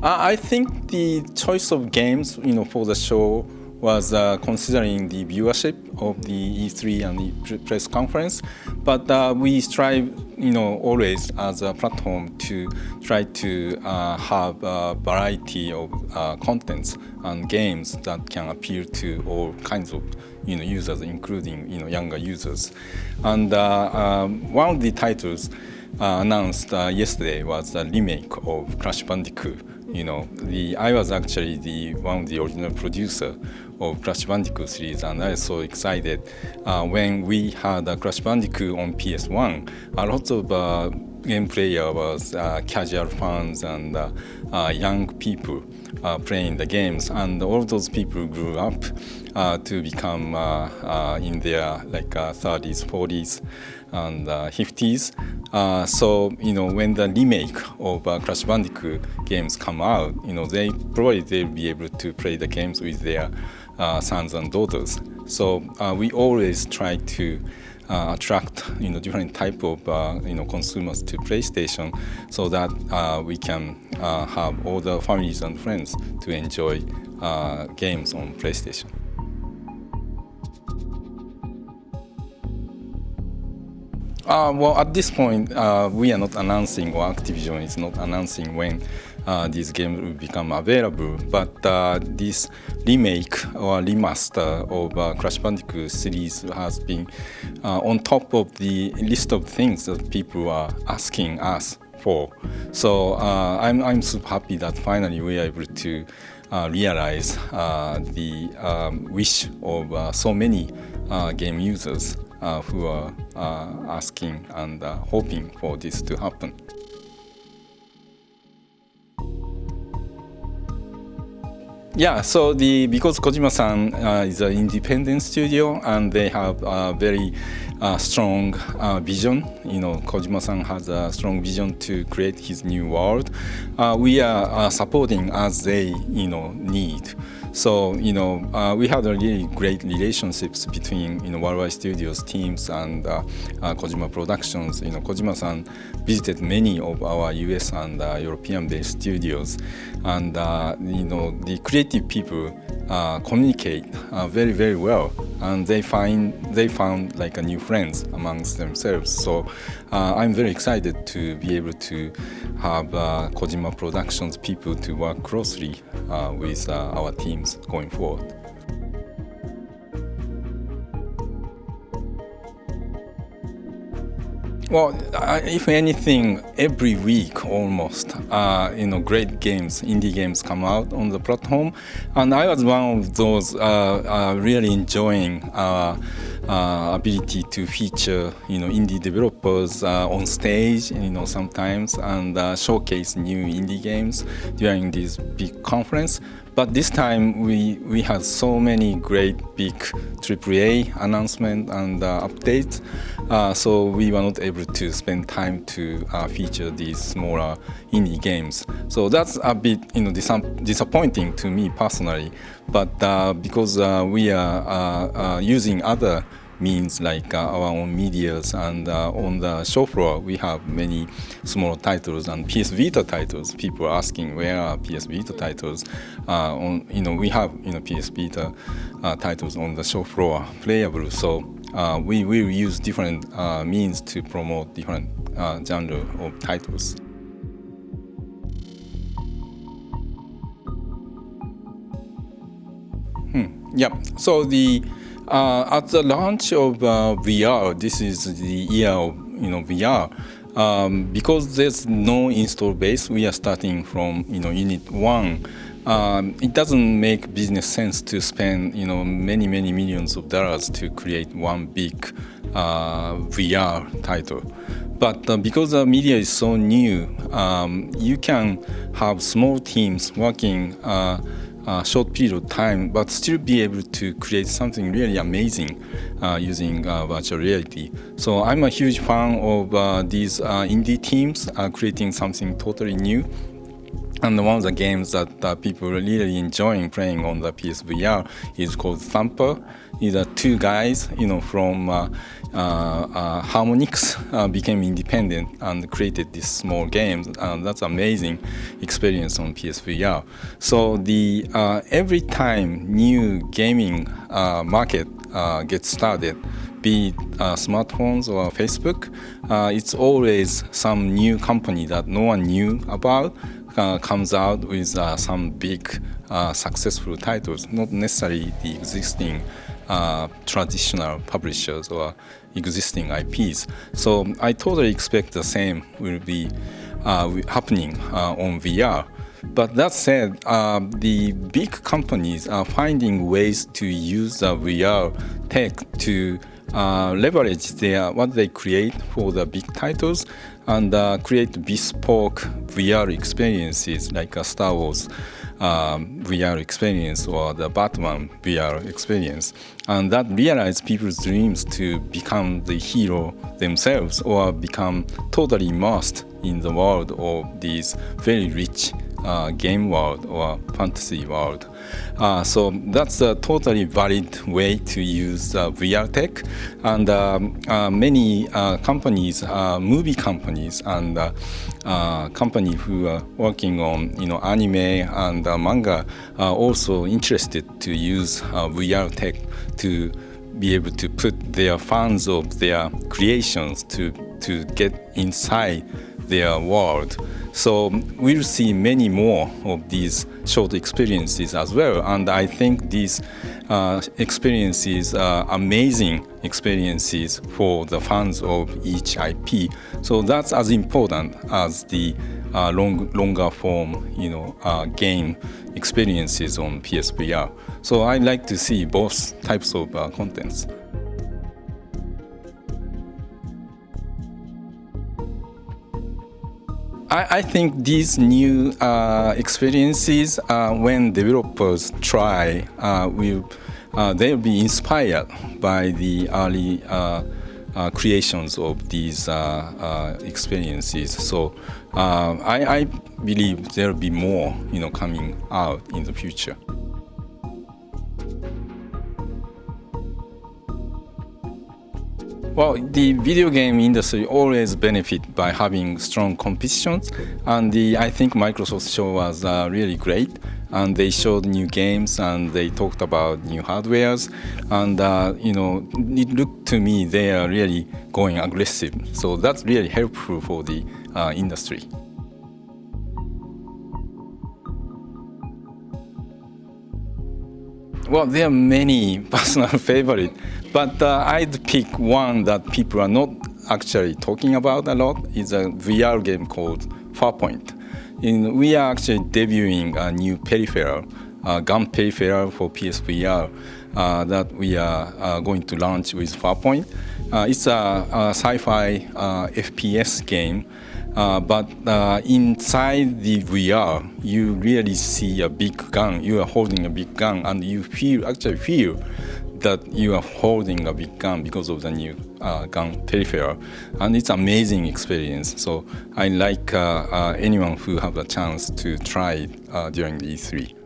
I think the choice of games, for the show was considering the viewership of the E3 and the press conference, but we strive, always as a platform to try to have a variety of contents and games that can appeal to all kinds of users, including younger users. And one of the titles announced yesterday was a remake of Crash Bandicoot. I was actually one of the original producer of Crash Bandicoot series, and I was so excited when we had Crash Bandicoot on PS1. A lot of game player was casual fans and young people playing the games, and all of those people grew up to become in their 30s, 40s, and 50s. So when the remake of Crash Bandicoot games come out, they'll be able to play the games with their sons and daughters. So we always try to attract different type of consumers to PlayStation, so that we can have all the families and friends to enjoy games on PlayStation. Well, at this point, we are not announcing, or Activision is not announcing when these games will become available. But this remake or remaster of Crash Bandicoot series has been on top of the list of things that people are asking us for. So I'm super happy that finally we are able to realize the wish of so many game users who are asking and hoping for this to happen. Yeah, so because Kojima-san is an independent studio and they have a very strong vision. Kojima-san has a strong vision to create his new world. We are supporting as they need. So we had a really great relationships between Worldwide Studios teams and Kojima Productions. Kojima-san visited many of our US and European-based studios, and the creative people communicate very, very well, and they found like a new friends amongst themselves. So I'm very excited to be able to have Kojima Productions people to work closely with our teams going forward. Well, if anything, every week almost, great games, indie games come out on the platform, and I was one of those really enjoying ability to feature, indie developers on stage, sometimes, and showcase new indie games during this big conference. But this time we had so many great big AAA announcements and updates, so we were not able to spend time to feature these smaller indie games. So that's a bit disappointing to me personally. But because we are using other means like our own medias, and on the show floor we have many small titles and PS Vita titles. People are asking where are PS Vita titles. We have PS Vita titles on the show floor playable. So we will use different means to promote different genre of titles. Yeah. So at the launch of VR, this is the year of VR. Because there's no install base, we are starting from unit 1. It doesn't make business sense to spend many millions of dollars to create one big VR title. But because the media is so new, you can have small teams working short period of time, but still be able to create something really amazing using virtual reality. So I'm a huge fan of these indie teams creating something totally new. And one of the games that people are really enjoying playing on the PSVR is called Thumper. is two guys, from Harmonix became independent and created this small game. That's amazing experience on PSVR. So the every time new gaming market gets started, be it smartphones or Facebook, it's always some new company that no one knew about comes out with some big successful titles, not necessarily the existing traditional publishers or existing IPs. So I totally expect the same will be happening on VR. But that said, the big companies are finding ways to use the VR tech to leverage what they create for the big titles and create bespoke VR experiences like a Star Wars VR experience or the Batman VR experience. And that realize people's dreams to become the hero themselves or become totally immersed in the world of these very rich game world or fantasy world. So that's a totally valid way to use VR tech, and many companies, movie companies, and companies who are working on anime and manga are also interested to use VR tech to be able to put their fans of their creations to get inside their world. So we'll see many more of these short experiences as well, and I think these experiences are amazing experiences for the fans of each IP. So that's as important as the longer form, game experiences on PSVR. So I like to see both types of contents. I think these new experiences, when developers try, they'll be inspired by the early creations of these experiences. So I believe there'll be more, coming out in the future. Well, the video game industry always benefit by having strong competitions, and I think Microsoft's show was really great. And they showed new games, and they talked about new hardwares, and it looked to me they are really going aggressive. So that's really helpful for the industry. Well, there are many personal favorites, but I'd pick one that people are not actually talking about a lot. It's a VR game called Farpoint. We are actually debuting a new peripheral, gun peripheral for PSVR that we are going to launch with Farpoint. It's a sci-fi FPS game. But inside the VR, you really see a big gun. You are holding a big gun, and you actually feel that you are holding a big gun because of the new gun peripheral, and it's an amazing experience. So I like anyone who have a chance to try it during the E3.